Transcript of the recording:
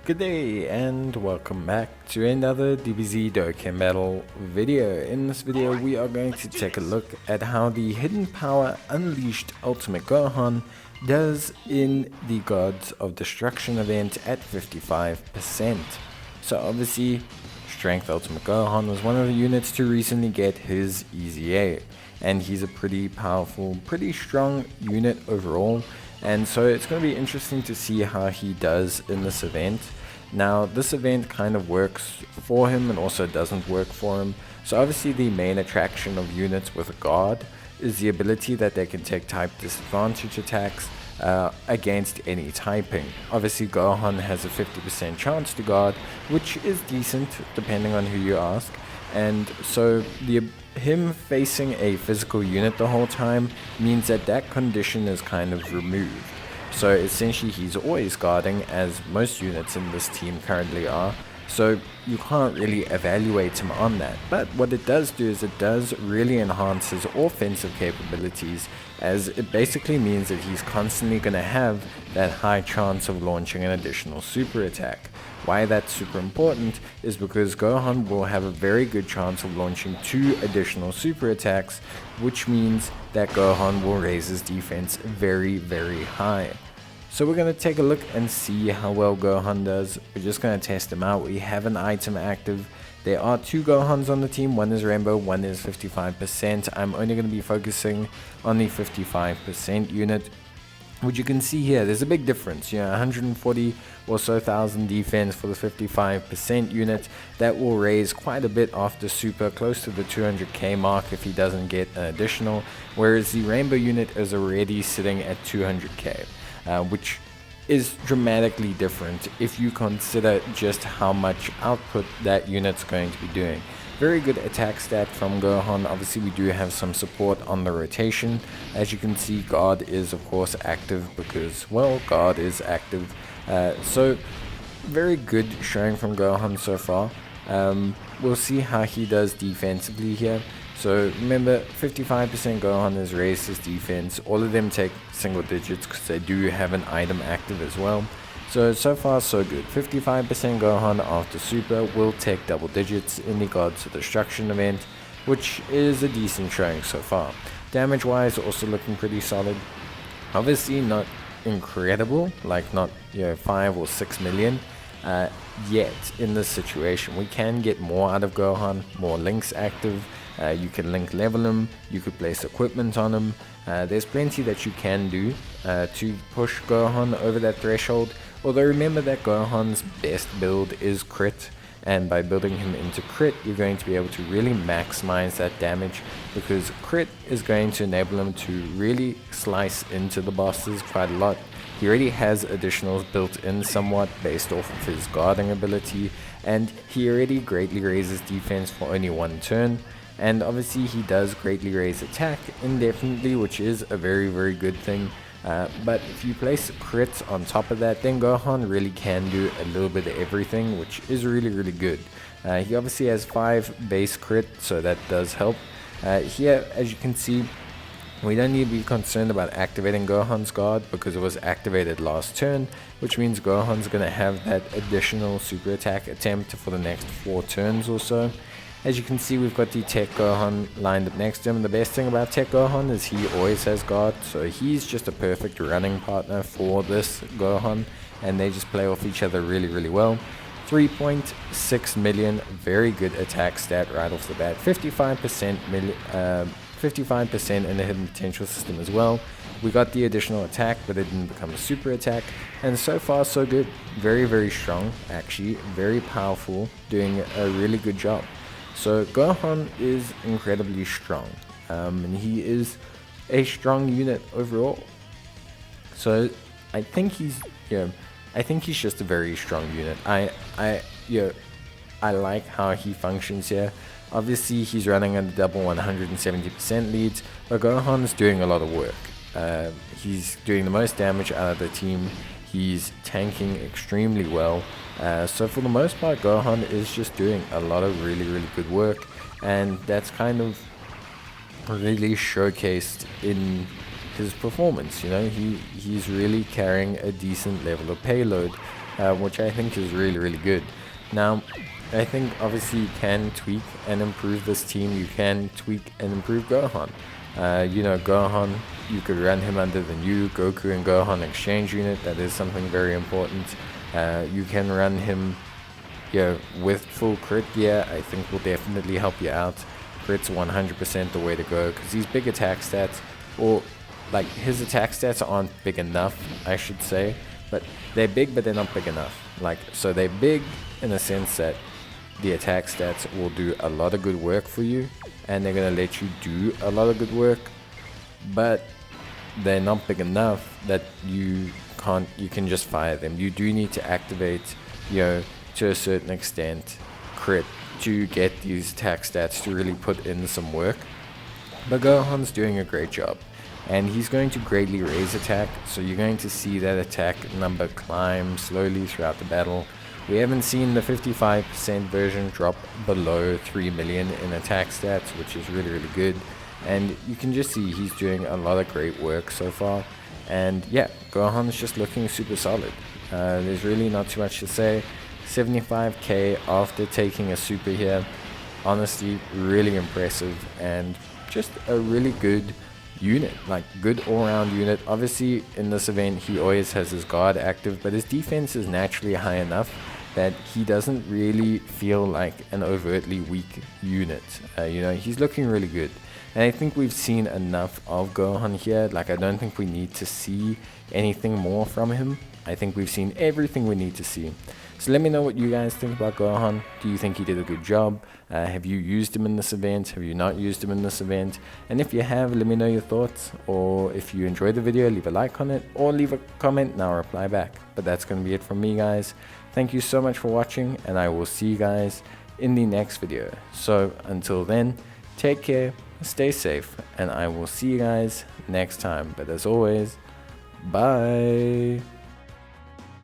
Good day and welcome back to another DBZ Dokkan battle video. In this video we are going to take a look at how the Hidden Power Unleashed Ultimate Gohan does in the Gods of Destruction event at 55%. So obviously Strength Ultimate Gohan was one of the units to recently get his EZA, and he's a pretty powerful, pretty strong unit overall. And so it's going to be interesting to see how he does in this event. Now this event kind of works for him and also doesn't work for him. So obviously the main attraction of units with a guard is the ability that they can take type disadvantage attacks against any typing. Obviously Gohan has a 50% chance to guard, which is decent depending on who you ask. And so him facing a physical unit the whole time means that that condition is kind of removed. So essentially he's always guarding, as most units in this team currently are. So you can't really evaluate him on that. But what it does do is it does really enhance his offensive capabilities, as it basically means that he's constantly going to have that high chance of launching an additional super attack. Why that's super important is because Gohan will have a very good chance of launching 2 additional super attacks, which means that Gohan will raise his defense very, very high. So we're going to take a look and see how well Gohan does. We're just going to test him out. We have an item active. There are 2 Gohans on the team. One is Rainbow, one is 55%. I'm only going to be focusing on the 55% unit. Which you can see here, there's a big difference. 140 or so thousand defense for the 55% unit. That will raise quite a bit after super, close to the 200k mark if he doesn't get an additional, whereas the Rainbow unit is already sitting at 200k, which is dramatically different if you consider just how much output that unit's going to be doing. Very good attack stat from Gohan. Obviously we do have some support on the rotation. As you can see, guard is of course active because, well, guard is active. So very good showing from Gohan so far. We'll see how he does defensively here. So remember, 55% Gohan has raised his defense. All of them take single digits because they do have an item active as well. So far so good. 55% Gohan after super will take double digits in the Gods of Destruction event, which is a decent showing so far. Damage wise, also looking pretty solid. Obviously not incredible, like not 5 or 6 million yet in this situation. We can get more out of Gohan, more links active. You can link level him, you could place equipment on him. There's plenty that you can do to push Gohan over that threshold. Although remember that Gohan's best build is crit, and by building him into crit you're going to be able to really maximize that damage, because crit is going to enable him to really slice into the bosses quite a lot. He already has additionals built in somewhat based off of his guarding ability, and he already greatly raises defense for only 1 turn. And obviously he does greatly raise attack indefinitely, which is a very, very good thing. But if you place crits on top of that, then Gohan really can do a little bit of everything, which is really, really good. He obviously has 5 base crit, so that does help. Here, as you can see, we don't need to be concerned about activating Gohan's guard because it was activated last turn, which means Gohan's going to have that additional super attack attempt for the next 4 turns or so. As you can see, we've got the Tech Gohan lined up next to him. The best thing about Tech Gohan is he always has guard, so he's just a perfect running partner for this Gohan, and they just play off each other really, really well. 3.6 million, very good attack stat right off the bat. 55% in the hidden potential system as well. We got the additional attack, but it didn't become a super attack, and so far so good. Very, very strong, actually, very powerful, doing a really good job. So Gohan is incredibly strong, and he is a strong unit overall. So I think he's just a very strong unit. I like how he functions here. Obviously he's running at a double 170% leads, but Gohan's doing a lot of work. He's doing the most damage out of the team. He's tanking extremely well. So for the most part, Gohan is just doing a lot of really, really good work, and that's kind of really showcased in his performance. He's really carrying a decent level of payload. which I think is really good. Now, I think obviously you can tweak and improve this team. You can tweak and improve Gohan. You know, Gohan, you could run him under the new Goku and Gohan exchange unit. That is something very important. You can run him, with full crit gear. I think will definitely help you out. Crit's 100% the way to go, because these big attack stats, or like his attack stats aren't big enough, I should say, but they're big but they're not big enough. Like, so they're big in the sense that the attack stats will do a lot of good work for you, and they're going to let you do a lot of good work, but they're not big enough that you can just fire them. You do need to activate, to a certain extent, crit to get these attack stats to really put in some work. But Gohan's doing a great job, and he's going to greatly raise attack, so you're going to see that attack number climb slowly throughout the battle. We haven't seen the 55% version drop below 3 million in attack stats, which is really good, and you can just see he's doing a lot of great work so far. And yeah, Gohan's just looking super solid. There's really not too much to say. 75k after taking a super here, honestly really impressive, and just a really good unit, like good all-round unit. Obviously in this event he always has his guard active, but his defense is naturally high enough that he doesn't really feel like an overtly weak unit. He's looking really good, and I think we've seen enough of Gohan here. Like, I don't think we need to see anything more from him. I think we've seen everything we need to see. So let me know what you guys think about Gohan. Do you think he did a good job? Have you used him in this event? Have you not used him in this event? And if you have, let me know your thoughts. Or if you enjoyed the video, leave a like on it, or leave a comment and I'll reply back. But that's going to be it from me, guys. Thank you so much for watching, and I will see you guys in the next video. So until then, take care, stay safe, and I will see you guys next time. But as always, bye.